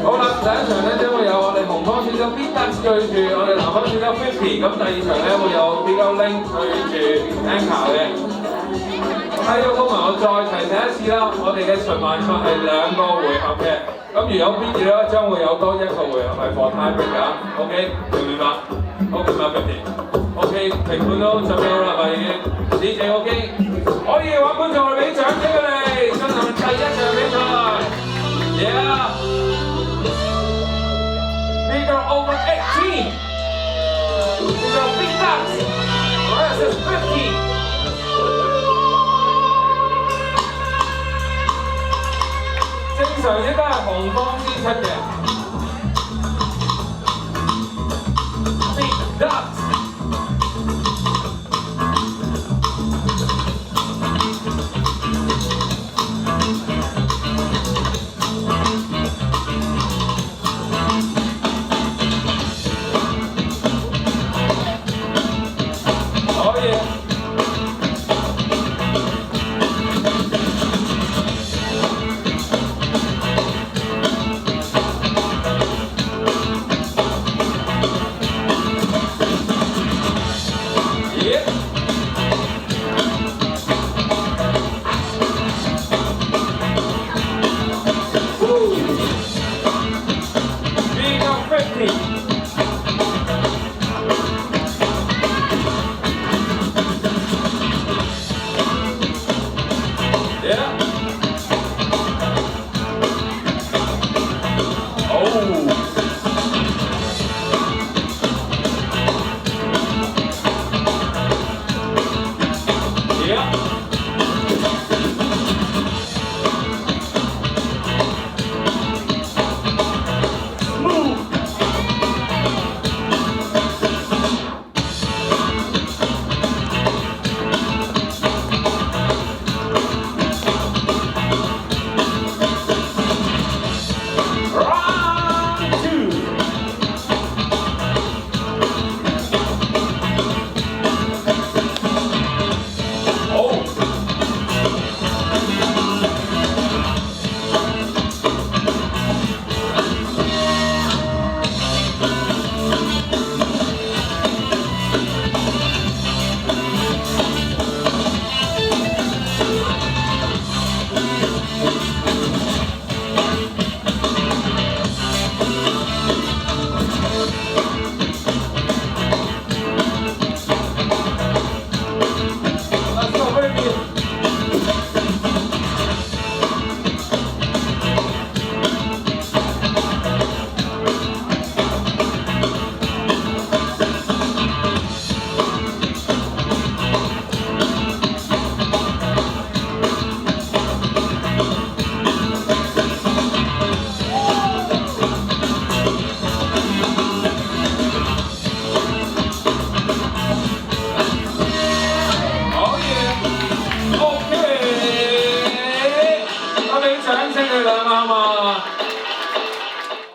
好啦，第一場咧將會有我哋紅方選手 Beatbox 對住我哋藍方選手 Fifty， 咁第二場咧會有 Bigo Link 對住 Anchor 嘅。喺個公民我再提醒一次啦，我哋嘅循環賽係2個回合嘅，咁如有必要咧將會有多1個回合係 for tiebreak 㗎 ，OK 明唔明白？好，明白 Fifty。OK， 評判都準備好啦嘛已經 ，DJ OK， 可以嘅話觀眾我哋俾掌聲佢哋，進行第一場比賽。Yeah。Bigger over 18. Bigger Beatbox versus 50. 正常應該係紅方先出嘅。Beatbox。Being 50.